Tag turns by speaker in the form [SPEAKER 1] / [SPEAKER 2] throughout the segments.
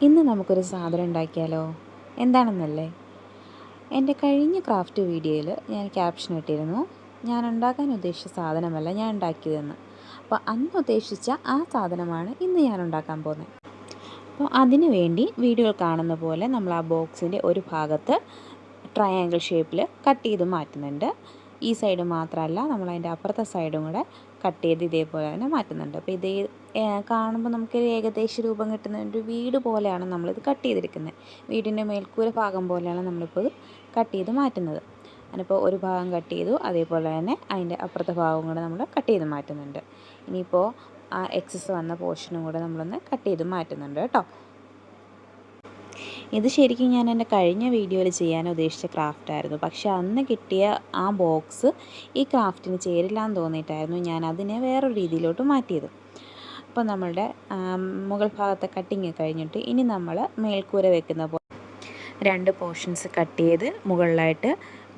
[SPEAKER 1] ഇന്ന് നമുക്കൊരു സാധനം ഉണ്ടാക്കിയാലോ? എന്താണെന്നല്ലേ? എൻ്റെ കഴിഞ്ഞ ക്രാഫ്റ്റ് വീഡിയോയിൽ ഞാൻ ക്യാപ്ഷൻ ഇട്ടിരുന്നു, ഞാൻ ഉണ്ടാക്കാൻ ഉദ്ദേശിച്ച സാധനമല്ല ഞാൻ ഉണ്ടാക്കിയതെന്ന്. അപ്പോൾ അന്ന് ഉദ്ദേശിച്ച ആ സാധനമാണ് ഇന്ന് ഞാൻ ഉണ്ടാക്കാൻ പോകുന്നത്. അപ്പോൾ അതിനു വേണ്ടി വീഡിയോയിൽ കാണുന്ന പോലെ നമ്മൾ ആ ബോക്സിൻ്റെ ഒരു ഭാഗത്ത് ട്രയാങ്കിൾ ഷേപ്പിൽ കട്ട് ചെയ്ത് മാറ്റുന്നുണ്ട്. ഈ സൈഡ് മാത്രമല്ല, നമ്മൾ അതിൻ്റെ അപ്പുറത്തെ സൈഡും കൂടെ കട്ട് ചെയ്ത് ഇതേപോലെ തന്നെ മാറ്റുന്നുണ്ട്. അപ്പോൾ ഇതേ കാണുമ്പോൾ നമുക്കൊരു ഏകദേശ രൂപം കിട്ടുന്ന ഒരു വീട് പോലെയാണ് നമ്മളിത് കട്ട് ചെയ്തെടുക്കുന്നത്. വീടിൻ്റെ മേൽക്കൂര ഭാഗം പോലെയാണ് നമ്മളിപ്പോൾ ഇത് കട്ട് ചെയ്ത് മാറ്റുന്നത്. അതിനിപ്പോൾ ഒരു ഭാഗം കട്ട് ചെയ്തു, അതേപോലെ തന്നെ അതിൻ്റെ അപ്പുറത്തെ ഭാഗവും കൂടെ നമ്മൾ കട്ട് ചെയ്ത് മാറ്റുന്നുണ്ട്. ഇനിയിപ്പോൾ ആ എക്സസ് വന്ന പോർഷനും കൂടെ നമ്മളൊന്ന് കട്ട് ചെയ്ത് മാറ്റുന്നുണ്ട് കേട്ടോ. ഇത് ശരിക്കും ഞാൻ എൻ്റെ കഴിഞ്ഞ വീഡിയോയിൽ ചെയ്യാൻ ഉദ്ദേശിച്ച ക്രാഫ്റ്റായിരുന്നു. പക്ഷേ അന്ന് കിട്ടിയ ആ ബോക്സ് ഈ ക്രാഫ്റ്റിന് ചേരില്ല എന്ന് തോന്നിയിട്ടായിരുന്നു ഞാൻ അതിനെ വേറൊരു രീതിയിലോട്ട് മാറ്റിയത്. അപ്പോൾ നമ്മളുടെ മുകൾ ഭാഗത്തെ കട്ടിങ് കഴിഞ്ഞിട്ട് ഇനി നമ്മൾ മേൽക്കൂര വെക്കുന്ന പോലെ 2 പോർഷൻസ് കട്ട് ചെയ്ത് മുകളിലായിട്ട്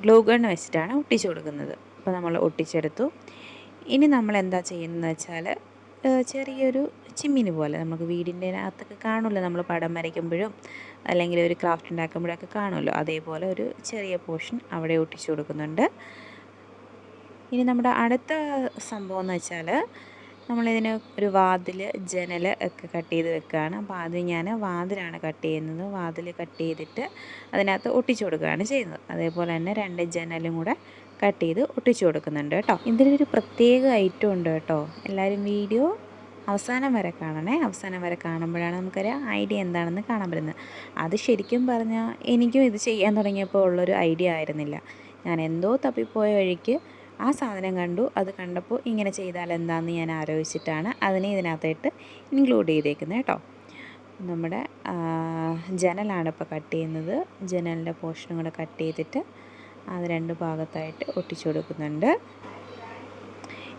[SPEAKER 1] ഗ്ലൂ ഗൺ വെച്ചിട്ടാണ് ഒട്ടിച്ചു കൊടുക്കുന്നത്. അപ്പോൾ നമ്മൾ ഒട്ടിച്ചെടുത്തു. ഇനി നമ്മൾ എന്താ ചെയ്യുന്നതെന്ന് വെച്ചാൽ ചെറിയൊരു ചിമ്മിനി പോലെ നമുക്ക് വീടിൻ്റെ അകത്തൊക്കെ കാണുമല്ലോ, നമ്മൾ പടം വരയ്ക്കുമ്പോഴും അല്ലെങ്കിൽ ഒരു ക്രാഫ്റ്റ് ഉണ്ടാക്കുമ്പോഴൊക്കെ കാണുമല്ലോ, അതേപോലെ ഒരു ചെറിയ പോർഷൻ അവിടെ ഒട്ടിച്ചു കൊടുക്കുന്നുണ്ട്. ഇനി നമ്മുടെ അടുത്ത സംഭവം എന്ന് വെച്ചാൽ നമ്മളിതിന് ഒരു വാതിൽ, ജനൽ ഒക്കെ കട്ട് ചെയ്ത് വെക്കുകയാണ്. അപ്പോൾ ആദ്യം ഞാൻ വാതിലാണ് കട്ട് ചെയ്യുന്നത്. വാതിൽ കട്ട് ചെയ്തിട്ട് അതിനകത്ത് ഒട്ടിച്ചു കൊടുക്കുകയാണ് ചെയ്യുന്നത്. അതേപോലെ തന്നെ 2 ജനലും കൂടെ കട്ട് ചെയ്ത് ഒട്ടിച്ചു കൊടുക്കുന്നുണ്ട് കേട്ടോ. ഇതിലൊരു പ്രത്യേക ഐറ്റം ഉണ്ട് കേട്ടോ. എല്ലാവരും വീഡിയോ അവസാനം വരെ കാണണേ. അവസാനം വരെ കാണുമ്പോഴാണ് നമുക്കൊരു ഐഡിയ എന്താണെന്ന് കാണാൻ പറ്റുന്നത്. അത് ശരിക്കും പറഞ്ഞാൽ എനിക്കും ഇത് ചെയ്യാൻ തുടങ്ങിയപ്പോൾ ഉള്ളൊരു ഐഡിയ ആയിരുന്നില്ല. ഞാൻ എന്തോ തപ്പിപ്പോയ വഴിക്ക് ആ സാധനം കണ്ടു. അത് കണ്ടപ്പോൾ ഇങ്ങനെ ചെയ്താൽ എന്താണെന്ന് ഞാൻ ആലോചിച്ചിട്ടാണ് അതിനെ ഇതിനകത്തായിട്ട് ഇൻക്ലൂഡ് ചെയ്തേക്കുന്നത് കേട്ടോ. നമ്മുടെ ജനലാണ് ഇപ്പോൾ കട്ട് ചെയ്യുന്നത്. ജനലിൻ്റെ പോർഷനും കൂടെ കട്ട് ചെയ്തിട്ട് അത് 2 ഭാഗത്തായിട്ട് ഒട്ടിച്ചു കൊടുക്കുന്നുണ്ട്.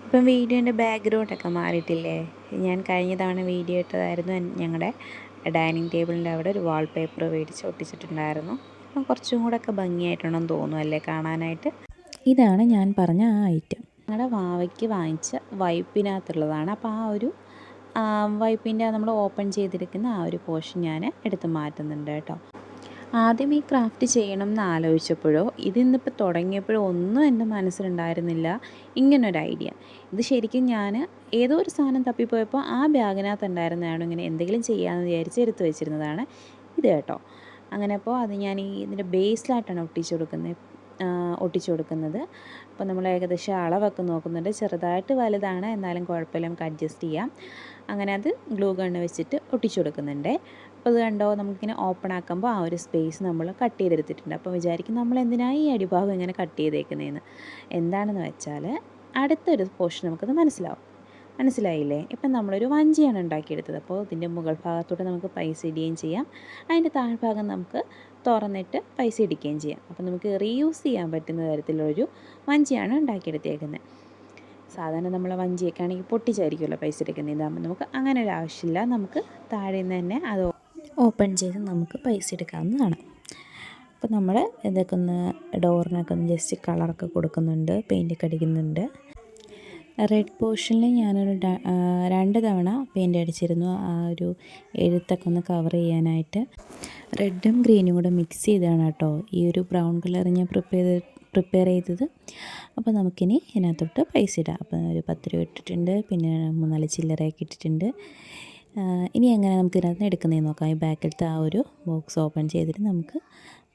[SPEAKER 1] ഇപ്പം വീഡിയോൻ്റെ ബാക്ക്ഗ്രൗണ്ടൊക്കെ മാറിയിട്ടില്ലേ? ഞാൻ കഴിഞ്ഞ തവണ വീഡിയോ ഇട്ടതായിരുന്നു ഞങ്ങളുടെ ഡൈനിങ് ടേബിളിൻ്റെ അവിടെ ഒരു വാൾപേപ്പർ മേടിച്ച് ഒട്ടിച്ചിട്ടുണ്ടായിരുന്നു. അപ്പം കുറച്ചും കൂടെ ഒക്കെ ഭംഗിയായിട്ടുണ്ടെന്ന് തോന്നുന്നു അല്ലേ കാണാനായിട്ട്. ഇതാണ് ഞാൻ പറഞ്ഞ ആ ഐറ്റം. ഞങ്ങളുടെ വാവയ്ക്ക് വാങ്ങിച്ച വൈപ്പിനകത്തുള്ളതാണ്. അപ്പോൾ ആ ഒരു വൈപ്പിൻ്റെ നമ്മൾ ഓപ്പൺ ചെയ്തിരിക്കുന്ന ആ ഒരു പോർഷൻ ഞാൻ എടുത്ത് മാറ്റുന്നുണ്ട് കേട്ടോ. ആദ്യം ഈ ക്രാഫ്റ്റ് ചെയ്യണം എന്ന് ആലോചിച്ചപ്പോഴോ ഇതിന്നിപ്പോൾ തുടങ്ങിയപ്പോഴോ ഒന്നും എൻ്റെ മനസ്സിലുണ്ടായിരുന്നില്ല ഇങ്ങനൊരു ഐഡിയ. ഇത് ശരിക്കും ഞാൻ ഏതോ ഒരു സാധനം തപ്പിപ്പോയപ്പോൾ ആ ബാഗിനകത്ത് ഉണ്ടായിരുന്നതാണ് ഇങ്ങനെ എന്തെങ്കിലും ചെയ്യാമെന്ന് വിചാരിച്ച് എടുത്ത് വെച്ചിരുന്നതാണ് ഇത് കേട്ടോ. അങ്ങനെ അപ്പോൾ അത് ഞാൻ ഇതിൻ്റെ ബേസിലായിട്ടാണ് ഒട്ടിച്ചു കൊടുക്കുന്നത്. അപ്പോൾ നമ്മൾ ഏകദേശം അളവൊക്കെ നോക്കുന്നുണ്ട്. ചെറുതായിട്ട് വലുതാണ്, എന്നാലും കുഴപ്പമില്ല, നമുക്ക് അഡ്ജസ്റ്റ് ചെയ്യാം. അങ്ങനെ അത് ഗ്ലൂ ഗണ്ണ് വെച്ചിട്ട് ഒട്ടിച്ചു കൊടുക്കുന്നുണ്ട്. അപ്പോൾ ഇത് കണ്ടോ, നമുക്കിങ്ങനെ ഓപ്പൺ ആക്കുമ്പോൾ ആ ഒരു സ്പേസ് നമ്മൾ കട്ട് ചെയ്തെടുത്തിട്ടുണ്ട്. അപ്പോൾ വിചാരിക്കും നമ്മൾ എന്തിനാണ് ഈ അടിഭാഗം ഇങ്ങനെ കട്ട് ചെയ്തേക്കുന്നതെന്ന്. എന്താണെന്ന് വെച്ചാൽ അടുത്തൊരു പോർഷൻ നമുക്കത് മനസ്സിലായില്ലേ? ഇപ്പം നമ്മളൊരു വഞ്ചിയാണ് ഉണ്ടാക്കിയെടുത്തത്. അപ്പോൾ ഇതിൻ്റെ മുകൾ ഭാഗത്തോട്ട് നമുക്ക് പൈസ ഇടുകയും ചെയ്യാം, അതിൻ്റെ താഴ്ഭാഗം നമുക്ക് തുറന്നിട്ട് പൈസ ഇടിക്കുകയും ചെയ്യാം. അപ്പോൾ നമുക്ക് റീയൂസ് ചെയ്യാൻ പറ്റുന്ന തരത്തിലൊരു വഞ്ചിയാണ് ഉണ്ടാക്കിയെടുത്തേക്കുന്നത്. സാധാരണ നമ്മൾ വഞ്ചിയൊക്കെ ആണെങ്കിൽ പൊട്ടിച്ചായിരിക്കുമല്ലോ പൈസ എടുക്കുന്നത്. ഇതാകുമ്പോൾ നമുക്ക് അങ്ങനെ ഒരു ആവശ്യമില്ല. നമുക്ക് താഴെ നിന്ന് തന്നെ അത് ഓപ്പൺ ചെയ്ത് നമുക്ക് പൈസ എടുക്കാവുന്നതാണ്. അപ്പോൾ നമ്മൾ ഇതൊക്കെ ഒന്ന് ഡോറിനൊക്കെ ഒന്ന് ജസ്റ്റ് കളറൊക്കെ കൊടുക്കുന്നുണ്ട്, പെയിൻ്റൊക്കെ അടിക്കുന്നുണ്ട്. റെഡ് പോർഷനിൽ ഞാനൊരു 2 തവണ പെയിൻ്റ് അടിച്ചിരുന്നു, ആ ഒരു എഴുത്തൊക്കെ ഒന്ന് കവർ ചെയ്യാനായിട്ട്. റെഡും ഗ്രീനും കൂടെ മിക്സ് ചെയ്താണ് കേട്ടോ ഈ ഒരു ബ്രൗൺ കളർ ഞാൻ പ്രിപ്പയർ ചെയ്തത്. അപ്പോൾ നമുക്കിനി ഇതിനകത്തോട്ട് പൈസ ഇടാം. അപ്പോൾ ഒരു 10 രൂപ ഇട്ടിട്ടുണ്ട്, പിന്നെ 3-4 ചില്ലറയൊക്കെ ഇട്ടിട്ടുണ്ട്. ഇനി എങ്ങനെ നമുക്ക് ഇതിനകത്ത് എടുക്കുന്നതെന്ന് നോക്കാം. ഈ ബാക്കിലത്തെ ആ ഒരു ബോക്സ് ഓപ്പൺ ചെയ്തിട്ട് നമുക്ക്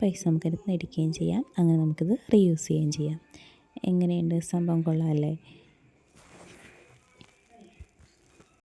[SPEAKER 1] പൈസ നമുക്കിതിനകത്ത് എടുക്കുകയും ചെയ്യാം. അങ്ങനെ നമുക്കിത് റീയൂസ് ചെയ്യുകയും ചെയ്യാം. എങ്ങനെയുണ്ട് സംഭവം? കൊള്ളാമല്ലേ?